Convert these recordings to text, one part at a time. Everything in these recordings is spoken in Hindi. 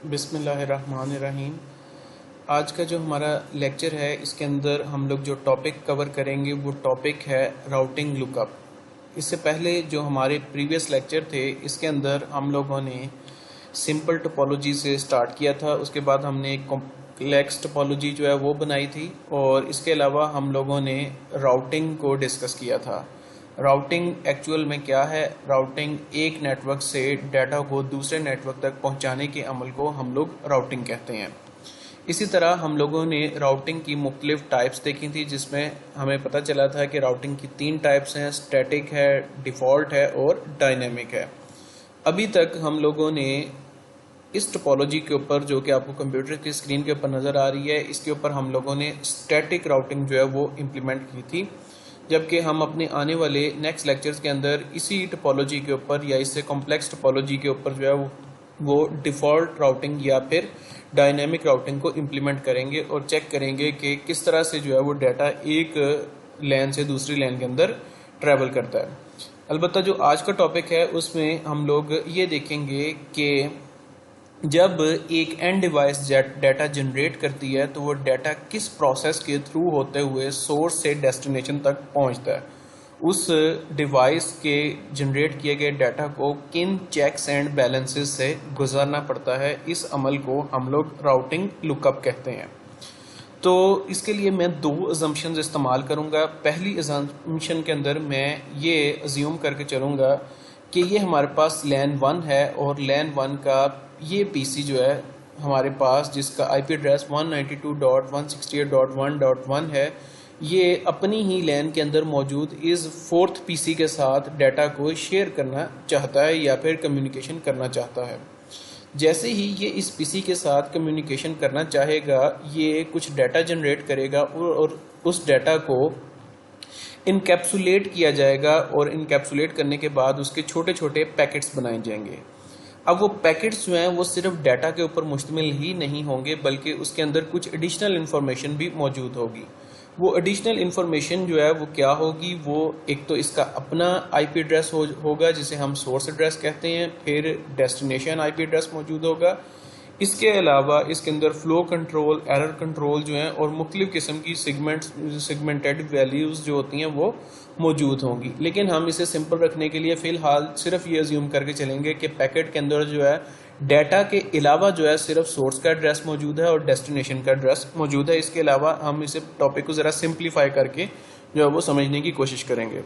बिस्मिल्लाहिर्रहमानिर्रहीम। आज का जो हमारा लेक्चर है इसके अंदर हम लोग जो टॉपिक कवर करेंगे वो टॉपिक है राउटिंग लुकअप। इससे पहले जो हमारे प्रीवियस लेक्चर थे इसके अंदर हम लोगों ने सिंपल टोपोलॉजी से स्टार्ट किया था, उसके बाद हमने कॉम्प्लेक्स टोपोलॉजी जो है वो बनाई थी और इसके अलावा हम लोगों ने राउटिंग को डिस्कस किया था। राउटिंग एक्चुअल में क्या है? राउटिंग एक नेटवर्क से डाटा को दूसरे नेटवर्क तक पहुंचाने के अमल को हम लोग राउटिंग कहते हैं। इसी तरह हम लोगों ने राउटिंग की मुख्तलिफ टाइप्स देखी थी, जिसमें हमें पता चला था कि राउटिंग की 3 टाइप्स हैं, स्टैटिक है, डिफ़ॉल्ट है और डायनेमिक है। अभी तक हम लोगों ने इस टोपोलॉजी के ऊपर, जो कि आपको कंप्यूटर की स्क्रीन के ऊपर नज़र आ रही है, इसके ऊपर हम लोगों ने स्टैटिक राउटिंग जो है वो इम्प्लीमेंट की थी, जबकि हम अपने आने वाले नेक्स्ट लेक्चर्स के अंदर इसी टोपोलॉजी के ऊपर या इससे कॉम्प्लेक्स टोपोलॉजी के ऊपर जो है वो डिफ़ॉल्ट राउटिंग या फिर डायनेमिक राउटिंग को इम्प्लीमेंट करेंगे और चेक करेंगे कि किस तरह से जो है वो डाटा एक लैन से दूसरी लैन के अंदर ट्रैवल करता है। अलबत्ता जो आज का टॉपिक है उसमें हम लोग ये देखेंगे कि जब एक एंड डिवाइस डाटा जनरेट करती है तो वो डाटा किस प्रोसेस के थ्रू होते हुए सोर्स से डेस्टिनेशन तक पहुंचता है। उस डिवाइस के जनरेट किए गए डाटा को किन चेक्स एंड बैलेंसेस से गुजरना पड़ता है, इस अमल को हम लोग राउटिंग लुकअप कहते हैं। तो इसके लिए मैं 2 अजम्पशंस इस्तेमाल करूंगा। पहली अजम्पशन के अंदर मैं ये अज्यूम करके चलूंगा कि ये हमारे पास लैन 1 है और लैन 1 का ये पीसी जो है हमारे पास, जिसका आईपी एड्रेस 192.168.1.1 है, ये अपनी ही लैन के अंदर मौजूद इस 4th पीसी के साथ डाटा को शेयर करना चाहता है या फिर कम्युनिकेशन करना चाहता है। जैसे ही ये इस पीसी के साथ कम्युनिकेशन करना चाहेगा, ये कुछ डाटा जनरेट करेगा और उस डाटा को इनकैप्सुलेट किया जाएगा और इनकैप्सुलेट करने के बाद उसके छोटे छोटे पैकेट्स बनाए जाएंगे। अब वो पैकेट्स जो हैं वो सिर्फ डाटा के ऊपर मुश्तमिल ही नहीं होंगे, बल्कि उसके अंदर कुछ एडिशनल इन्फॉर्मेशन भी मौजूद होगी। वो एडिशनल इन्फॉर्मेशन जो है वो क्या होगी? वो एक तो इसका अपना आईपी एड्रेस होगा जिसे हम सोर्स एड्रेस कहते हैं, फिर डेस्टिनेशन आईपी एड्रेस मौजूद होगा। इसके अलावा इसके अंदर फ्लो कंट्रोल, एरर कंट्रोल जो हैं और मुख्तलिफ किस्म की सेगमेंटेड वैल्यूज़ जो होती हैं वो मौजूद होंगी। लेकिन हम इसे सिंपल रखने के लिए फ़िलहाल सिर्फ ये अज्यूम करके चलेंगे कि पैकेट के अंदर जो है डाटा के अलावा जो है सिर्फ सोर्स का एड्रेस मौजूद है और डेस्टिनेशन का एड्रेस मौजूद है। इसके अलावा हम इसे टॉपिक को ज़रा सिंप्लीफाई करके जो है वो समझने की कोशिश करेंगे।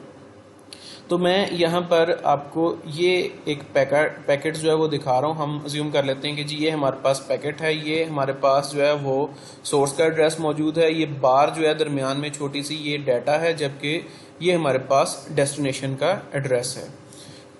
तो मैं यहाँ पर आपको ये एक पैकेट जो है वो दिखा रहा हूँ। हम अज्यूम कर लेते हैं कि जी ये हमारे पास पैकेट है, ये हमारे पास जो है वो सोर्स का एड्रेस मौजूद है, ये बार जो है दरमियान में छोटी सी ये डाटा है, जबकि ये हमारे पास डेस्टिनेशन का एड्रेस है।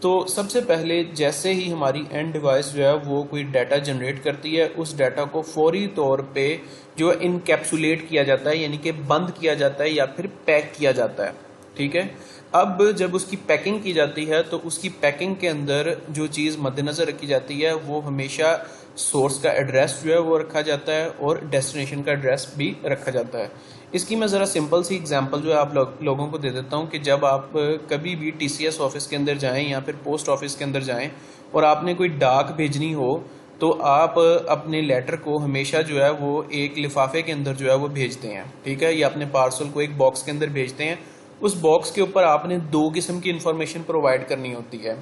तो सबसे पहले जैसे ही हमारी एंड डिवाइस जो है वो कोई डाटा जनरेट करती है, उस डाटा को फौरी तौर पे जो इनकैप्सुलेट किया जाता है, यानी कि बंद किया जाता है या फिर पैक किया जाता है। ठीक है, अब जब उसकी पैकिंग की जाती है तो उसकी पैकिंग के अंदर जो चीज़ मद्देनज़र रखी जाती है वो हमेशा सोर्स का एड्रेस जो है वो रखा जाता है और डेस्टिनेशन का एड्रेस भी रखा जाता है। इसकी मैं ज़रा सिंपल सी एग्जांपल जो है आप लोगों को दे देता हूँ कि जब आप कभी भी टीसीएस ऑफिस के अंदर जाएं या फिर पोस्ट ऑफिस के अंदर जाएं और आपने कोई डाक भेजनी हो, तो आप अपने लेटर को हमेशा जो है वो एक लिफाफे के अंदर जो है वो भेजते हैं। ठीक है, या अपने पार्सल को एक बॉक्स के अंदर भेजते हैं। उस बॉक्स के ऊपर आपने 2 किस्म की इंफॉर्मेशन प्रोवाइड करनी होती है।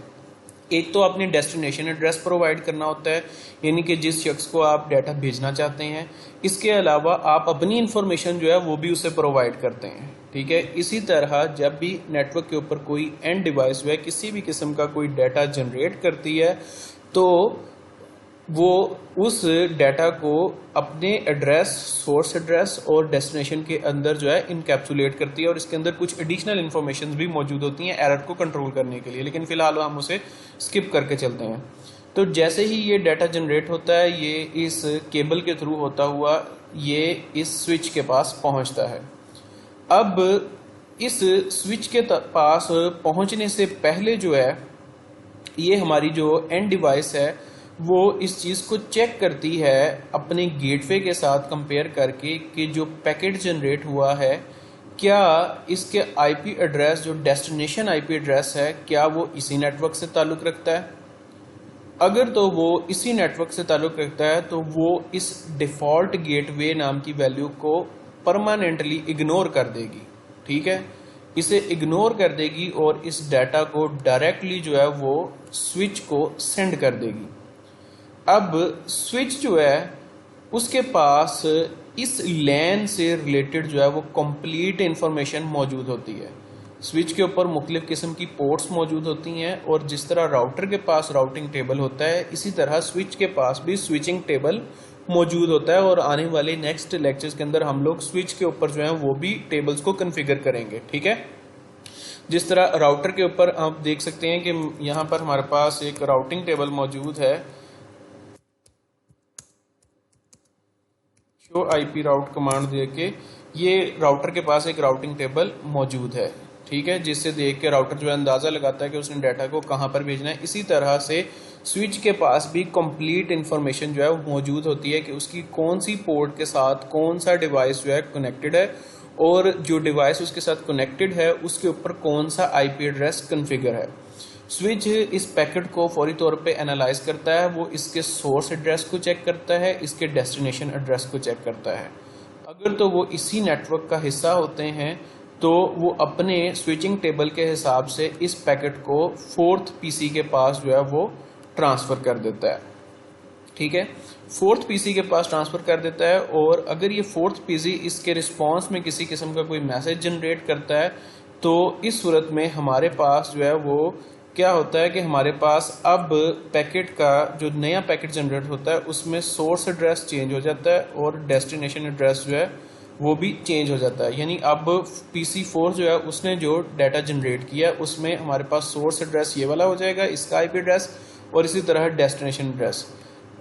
एक तो आपने डेस्टिनेशन एड्रेस प्रोवाइड करना होता है, यानी कि जिस शख्स को आप डाटा भेजना चाहते हैं। इसके अलावा आप अपनी इंफॉर्मेशन जो है वो भी उसे प्रोवाइड करते हैं। ठीक है, इसी तरह जब भी नेटवर्क के ऊपर कोई एंड डिवाइस जो है किसी भी किस्म का कोई डाटा जनरेट करती है तो वो उस डाटा को अपने एड्रेस, सोर्स एड्रेस और डेस्टिनेशन के अंदर जो है इनकैप्सुलेट करती है और इसके अंदर कुछ एडिशनल इन्फॉर्मेशन भी मौजूद होती हैं एरर को कंट्रोल करने के लिए, लेकिन फिलहाल हम उसे स्किप करके चलते हैं। तो जैसे ही ये डाटा जनरेट होता है, ये इस केबल के थ्रू होता हुआ ये इस स्विच के पास पहुंचता है। अब इस स्विच के पास पहुंचने से पहले जो है ये हमारी जो एंड डिवाइस है वो इस चीज़ को चेक करती है अपने गेटवे के साथ कंपेयर करके कि जो पैकेट जनरेट हुआ है क्या इसके आईपी एड्रेस, जो डेस्टिनेशन आईपी एड्रेस है, क्या वो इसी नेटवर्क से ताल्लुक़ रखता है। अगर तो वो इसी नेटवर्क से ताल्लुक़ रखता है तो वो इस डिफ़ॉल्ट गेटवे नाम की वैल्यू को परमानेंटली इग्नोर कर देगी, ठीक है, इसे इग्नोर कर देगी और इस डाटा को डायरेक्टली जो है वो स्विच को सेंड कर देगी। अब स्विच जो है उसके पास इस लैन से रिलेटेड जो है वो कंप्लीट इंफॉर्मेशन मौजूद होती है। स्विच के ऊपर मुख्तलिफ किस्म की पोर्ट्स मौजूद होती हैं और जिस तरह राउटर के पास राउटिंग टेबल होता है इसी तरह स्विच के पास भी स्विचिंग टेबल मौजूद होता है। और आने वाले नेक्स्ट लेक्चर्स के अंदर हम लोग स्विच के ऊपर जो है वो भी टेबल्स को कन्फिगर करेंगे, ठीक है। जिस तरह राउटर के ऊपर आप देख सकते हैं कि यहाँ पर हमारे पास एक राउटिंग टेबल मौजूद है, शो आईपी राउट कमांड दे के ये राउटर के पास एक राउटिंग टेबल मौजूद है, ठीक है, जिससे देख के राउटर जो है अंदाजा लगाता है कि उसने डाटा को कहाँ पर भेजना है। इसी तरह से स्विच के पास भी कंप्लीट इंफॉर्मेशन जो है वो मौजूद होती है कि उसकी कौन सी पोर्ट के साथ कौन सा डिवाइस जो है कनेक्टेड है और जो डिवाइस उसके साथ कनेक्टेड है उसके ऊपर कौन सा आईपी एड्रेस कन्फिगर है। स्विच इस पैकेट को फौरी तौर पे एनालाइज करता है, वो इसके सोर्स एड्रेस को चेक करता है, इसके डेस्टिनेशन एड्रेस को चेक करता है। अगर तो वो इसी नेटवर्क का हिस्सा होते हैं तो वो अपने स्विचिंग टेबल के हिसाब से इस पैकेट को फोर्थ पीसी के पास जो है वो ट्रांसफ़र कर देता है, ठीक है, फोर्थ पीसी के पास ट्रांसफ़र कर देता है। और अगर ये फोर्थ पीसी इसके रिस्पांस में किसी किस्म का कोई मैसेज जनरेट करता है तो इस सूरत में हमारे पास जो है वो क्या होता है कि हमारे पास अब पैकेट का जो नया पैकेट जनरेट होता है उसमें सोर्स एड्रेस चेंज हो जाता है और डेस्टिनेशन एड्रेस जो है वो भी चेंज हो जाता है। यानी अब PC4 जो है उसने जो डाटा जनरेट किया उसमें हमारे पास सोर्स एड्रेस ये वाला हो जाएगा, इसका आईपी एड्रेस, और इसी तरह डेस्टिनेशन एड्रेस।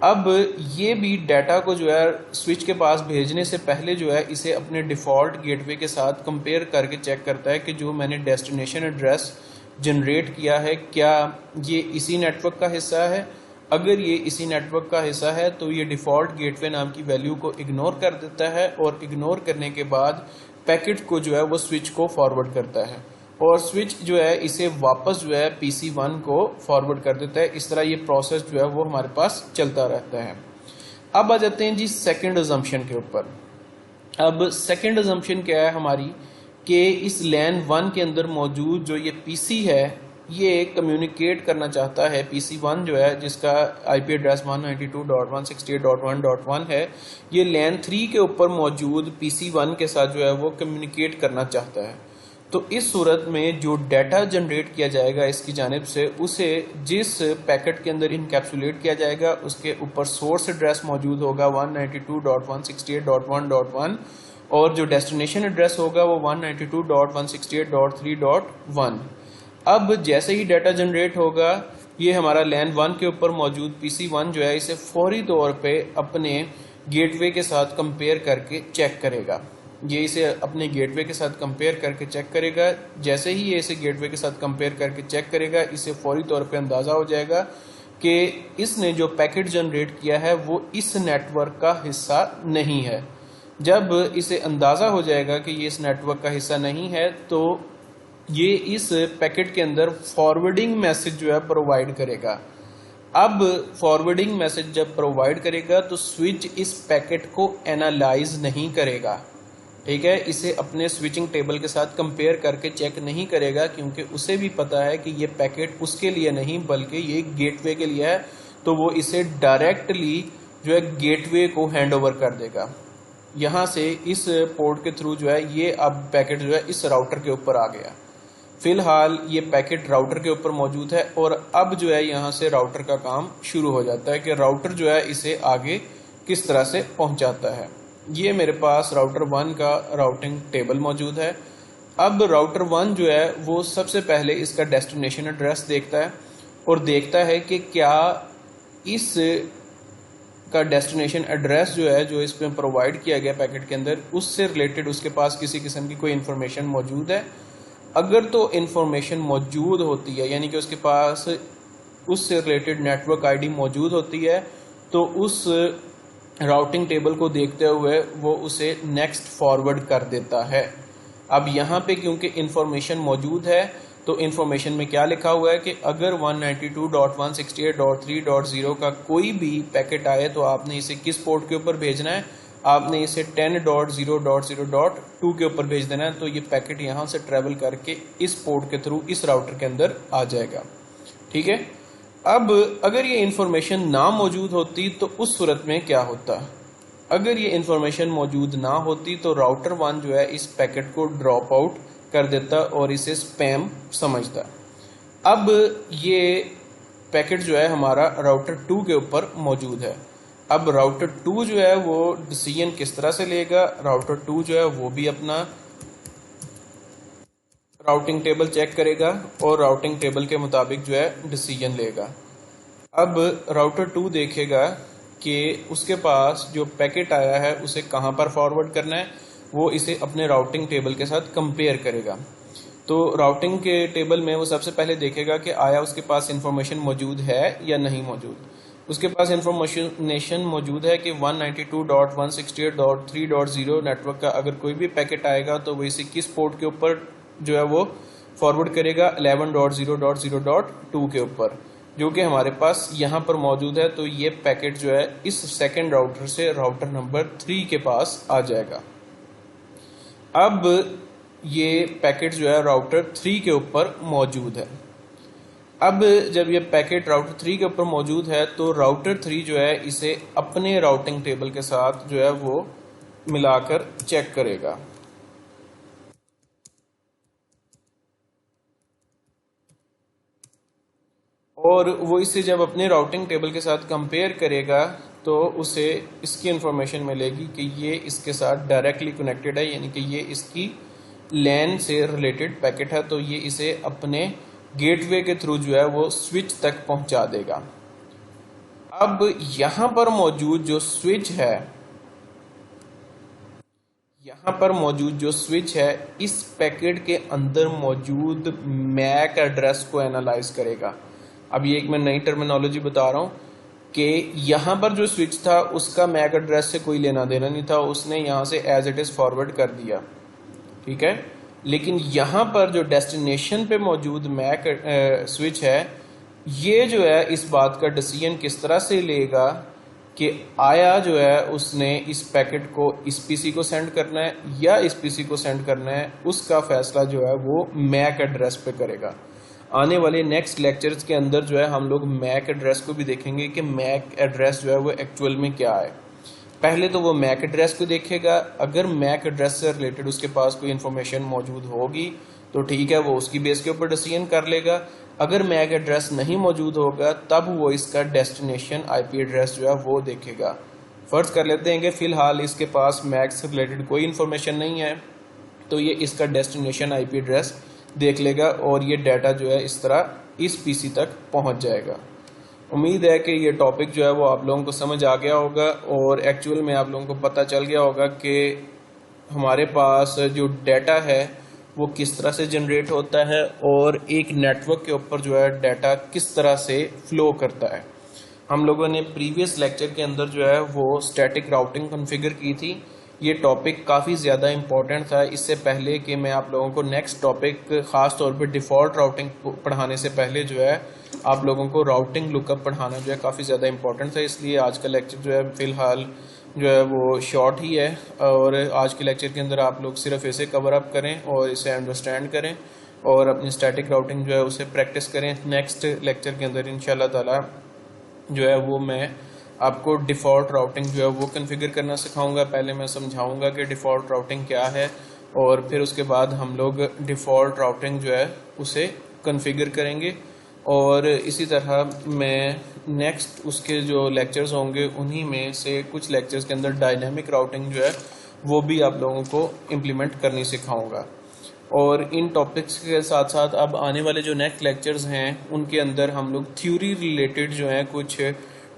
अब ये भी डाटा को जो है स्विच के पास भेजने से पहले जो है इसे अपने डिफ़ॉल्ट गेटवे के साथ कंपेयर करके चेक करता है कि जो मैंने डेस्टिनेशन एड्रेस जनरेट किया है क्या ये इसी नेटवर्क का हिस्सा है। अगर ये इसी नेटवर्क का हिस्सा है तो ये डिफ़ॉल्ट गेटवे नाम की वैल्यू को इग्नोर कर देता है और इग्नोर करने के बाद पैकेट को जो है वो स्विच को फॉरवर्ड करता है और स्विच जो है इसे वापस जो है PC1 को फॉरवर्ड कर देता है। इस तरह ये प्रोसेस जो है वो हमारे पास चलता रहता है। अब आ जाते हैं जी सेकेंड अजम्पशन के ऊपर। अब सेकेंड अजम्पशन क्या है हमारी कि इस लैन 1 के अंदर मौजूद जो ये PC है ये कम्युनिकेट करना चाहता है। PC1 जो है जिसका IP एड्रेस 192.168.1.1 है, ये लैन 3 के ऊपर मौजूद PC1 के साथ जो है वो कम्युनिकेट करना चाहता है। तो इस सूरत में जो डाटा जनरेट किया जाएगा इसकी जानिब से उसे जिस पैकेट के अंदर इनकैप्सुलेट किया जाएगा उसके ऊपर सोर्स एड्रेस मौजूद होगा 192.168.1.1 और जो डेस्टिनेशन एड्रेस होगा वो 192.168.3.1। अब जैसे ही डाटा जनरेट होगा ये हमारा लैन 1 के ऊपर मौजूद PC1 जो है इसे फौरी तौर पे अपने गेटवे के साथ कंपेयर करके चेक करेगा। ये इसे अपने गेटवे के साथ कंपेयर करके चेक करेगा। जैसे ही ये इसे गेटवे के साथ कंपेयर करके चेक करेगा इसे फौरी तौर पे अंदाज़ा हो जाएगा कि इसने जो पैकेट जनरेट किया है वो इस नेटवर्क का हिस्सा नहीं है। जब इसे अंदाज़ा हो जाएगा कि ये इस नेटवर्क का हिस्सा नहीं है तो ये इस पैकेट के अंदर फॉरवर्डिंग मैसेज जो है प्रोवाइड करेगा। अब फॉरवर्डिंग मैसेज जब प्रोवाइड करेगा तो स्विच इस पैकेट को एनालाइज नहीं करेगा, ठीक है, इसे अपने स्विचिंग टेबल के साथ कंपेयर करके चेक नहीं करेगा क्योंकि उसे भी पता है कि ये पैकेट उसके लिए नहीं बल्कि ये गेटवे के लिए है। तो वो इसे डायरेक्टली जो है गेटवे को हैंड ओवर कर देगा। यहाँ से इस पोर्ट के थ्रू जो है ये अब पैकेट जो है इस राउटर के ऊपर आ गया। फिलहाल ये पैकेट राउटर के ऊपर मौजूद है और अब जो है यहाँ से राउटर का काम शुरू हो जाता है कि राउटर जो है इसे आगे किस तरह से पहुँचाता है। ये मेरे पास राउटर 1 का राउटिंग टेबल मौजूद है। अब राउटर 1 जो है वो सबसे पहले इसका डेस्टिनेशन एड्रेस देखता है और देखता है कि क्या इस का डेस्टिनेशन एड्रेस जो है जो इसमें प्रोवाइड किया गया पैकेट के अंदर उससे रिलेटेड उसके पास किसी किस्म की कोई इन्फॉर्मेशन मौजूद है। अगर तो इन्फॉर्मेशन मौजूद होती है यानी कि उसके पास उससे रिलेटेड नेटवर्क आईडी मौजूद होती है तो उस राउटिंग टेबल को देखते हुए वो उसे नेक्स्ट फॉरवर्ड कर देता है। अब यहाँ पे क्योंकि इन्फॉर्मेशन मौजूद है तो इन्फॉर्मेशन में क्या लिखा हुआ है कि अगर 192.168.3.0 का कोई भी पैकेट आए तो आपने इसे किस पोर्ट के ऊपर भेजना है, आपने इसे 10.0.0.2 के ऊपर भेज देना है। तो ये पैकेट यहाँ से ट्रेवल करके इस पोर्ट के थ्रू इस राउटर के अंदर आ जाएगा। ठीक है, अब अगर ये इन्फॉर्मेशन ना मौजूद होती तो उस सूरत में क्या होता। अगर ये इन्फॉर्मेशन मौजूद ना होती तो राउटर 1 जो है इस पैकेट को ड्रॉप आउट कर देता और इसे स्पैम समझता। अब ये पैकेट जो है हमारा राउटर 2 के ऊपर मौजूद है। अब राउटर 2 जो है वो डिसीजन किस तरह से लेगा, राउटर 2 जो है वो भी अपना राउटिंग टेबल चेक करेगा और राउटिंग टेबल के मुताबिक जो है डिसीजन लेगा। अब राउटर 2 देखेगा कि उसके पास जो पैकेट आया है उसे कहाँ पर फॉरवर्ड करना है, वो इसे अपने राउटिंग टेबल के साथ कंपेयर करेगा। तो राउटिंग के टेबल में वो सबसे पहले देखेगा कि आया उसके पास इंफॉर्मेशन मौजूद है या नहीं मौजूद। उसके पास इंफॉर्मेशन मौजूद है कि 192.168.3.0 नेटवर्क का अगर कोई भी पैकेट आएगा तो वो इसे किस पोर्ट के ऊपर जो है वो फॉरवर्ड करेगा, 11.0.0.2 के ऊपर, जो कि हमारे पास यहाँ पर मौजूद है। तो ये पैकेट जो है इस सेकेंड राउटर से राउटर नंबर 3 के पास आ जाएगा। अब ये पैकेट जो है राउटर 3 के ऊपर मौजूद है। अब जब ये पैकेट राउटर 3 के ऊपर मौजूद है तो राउटर 3 जो है इसे अपने राउटिंग टेबल के साथ जो है वो मिलाकर चेक करेगा। और वो इसे जब अपने राउटिंग टेबल के साथ कंपेयर करेगा तो उसे इसकी इंफॉर्मेशन मिलेगी कि ये इसके साथ डायरेक्टली कनेक्टेड है, यानी कि ये इसकी लैन से रिलेटेड पैकेट है। तो ये इसे अपने गेटवे के थ्रू जो है वो स्विच तक पहुंचा देगा। अब यहां पर मौजूद जो स्विच है, इस पैकेट के अंदर मौजूद मैक एड्रेस को एनालाइज करेगा। अब ये एक मैं नई टर्मिनोलॉजी बता रहा हूं कि यहां पर जो स्विच था उसका मैक एड्रेस से कोई लेना देना नहीं था, उसने यहां से एज इट इज फॉरवर्ड कर दिया। ठीक है, लेकिन यहां पर जो डेस्टिनेशन पे मौजूद मैक स्विच है, ये जो है इस बात का डिसीजन किस तरह से लेगा कि आया जो है उसने इस पैकेट को इस पीसी को सेंड करना है या इस पीसी को सेंड करना है, उसका फैसला जो है वो मैक एड्रेस पे करेगा। आने वाले नेक्स्ट लेक्चर्स के अंदर जो है हम लोग मैक एड्रेस को भी देखेंगे कि मैक एड्रेस जो है वो एक्चुअल में क्या है। पहले तो वो मैक एड्रेस को देखेगा, अगर मैक एड्रेस से रिलेटेड उसके पास कोई इन्फॉर्मेशन मौजूद होगी तो ठीक है, वो उसकी बेस के ऊपर डिसीजन कर लेगा। अगर मैक एड्रेस नहीं मौजूद होगा तब वो इसका डेस्टिनेशन आईपी एड्रेस जो है वो देखेगा। फर्ज कर लेते हैं कि फिलहाल इसके पास मैक से रिलेटेड कोई इन्फॉर्मेशन नहीं है, तो ये इसका डेस्टिनेशन आईपी एड्रेस देख लेगा और ये डाटा जो है इस तरह इस पीसी तक पहुंच जाएगा। उम्मीद है कि ये टॉपिक जो है वो आप लोगों को समझ आ गया होगा और एक्चुअल में आप लोगों को पता चल गया होगा कि हमारे पास जो डाटा है वो किस तरह से जनरेट होता है और एक नेटवर्क के ऊपर जो है डाटा किस तरह से फ्लो करता है। हम लोगों ने प्रीवियस लेक्चर के अंदर जो है वो स्टैटिक राउटिंग कॉन्फ़िगर की थी। ये टॉपिक काफ़ी ज़्यादा इम्पोर्टेंट था। इससे पहले कि मैं आप लोगों को नेक्स्ट टॉपिक ख़ास तौर पे डिफ़ॉल्ट राउटिंग पढ़ाने से पहले जो है आप लोगों को राउटिंग लुकअप पढ़ाना जो है काफ़ी ज़्यादा इम्पोर्टेंट था, इसलिए आज का लेक्चर जो है फ़िलहाल जो है वो शॉर्ट ही है और आज के लेक्चर के अंदर आप लोग सिर्फ इसे कवर अप करें और इसे अंडरस्टैंड करें और अपनी स्टैटिक राउटिंग जो है उसे प्रैक्टिस करें। नेक्स्ट लेक्चर के अंदर इंशाल्लाह ताला जो है वो मैं आपको डिफ़ॉल्ट राउटिंग जो है वो कॉन्फ़िगर करना सिखाऊंगा। पहले मैं समझाऊंगा कि डिफ़ॉल्ट राउटिंग क्या है और फिर उसके बाद हम लोग डिफ़ॉल्ट राउटिंग जो है उसे कॉन्फ़िगर करेंगे और इसी तरह मैं नेक्स्ट उसके जो लेक्चर्स होंगे उन्हीं में से कुछ लेक्चर्स के अंदर डायनामिक राउटिंग जो है वो भी आप लोगों को इम्प्लीमेंट करनी सिखाऊंगा। और इन टॉपिक्स के साथ साथ अब आने वाले जो नेक्स्ट लेक्चर्स हैं उनके अंदर हम लोग थ्योरी रिलेटेड जो है कुछ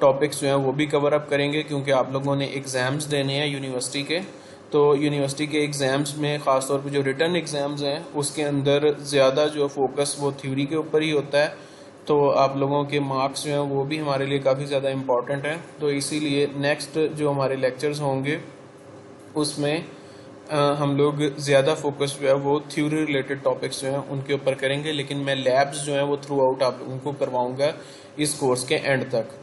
टॉपिक्स जो हैं वो भी कवर अप करेंगे, क्योंकि आप लोगों ने एग्ज़ाम्स देने हैं यूनिवर्सिटी के। तो यूनिवर्सिटी के एग्ज़ाम्स में ख़ास तौर पे जो रिटर्न एग्ज़ाम्स हैं उसके अंदर ज़्यादा जो फोकस वो थ्योरी के ऊपर ही होता है, तो आप लोगों के मार्क्स जो हैं वो भी हमारे लिए काफ़ी ज़्यादा इम्पॉर्टेंट हैं। तो इसीलिए नेक्स्ट जो हमारे लेक्चर्स होंगे उसमें हम लोग ज़्यादा फोकस जो है वो थ्योरी रिलेटेड टॉपिक्स जो हैं उनके ऊपर करेंगे, लेकिन मैं लैब्स जो हैं वो थ्रू आउट आप लोगों को करवाऊंगा इस कोर्स के एंड तक।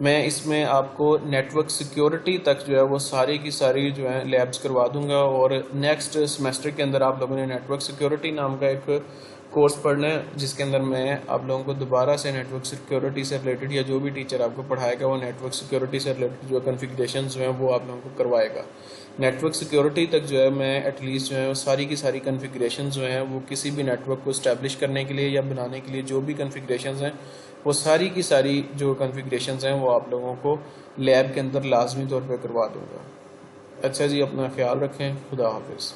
मैं इसमें आपको नेटवर्क सिक्योरिटी तक जो है वो सारी की सारी जो है लैब्स करवा दूंगा, और नेक्स्ट सेमेस्टर के अंदर आप लोगों ने नेटवर्क सिक्योरिटी नाम का एक कोर्स पढ़ना है, जिसके अंदर मैं आप लोगों को दोबारा से नेटवर्क सिक्योरिटी से रिलेटेड, या जो भी टीचर आपको पढ़ाएगा वो नेटवर्क सिक्योरिटी से रिलेटेड जो कॉन्फ़िगरेशन जो हैं वो आप लोगों को करवाएगा। नेटवर्क सिक्योरिटी तक जो है मैं एटलीस्ट जो है सारी की सारी कॉन्फ़िगरेशन जो हैं वो किसी भी नेटवर्क को इस्टेब्लिश करने के लिए या बनाने के लिए जो भी कॉन्फ़िगरेशन हैं वो सारी की सारी जो कॉन्फ़िगरेशन हैं वो आप लोगों को लैब के अंदर लाजमी तौर पर करवा दूँगा। अच्छा जी, अपना ख्याल रखें। खुदा हाफिज़।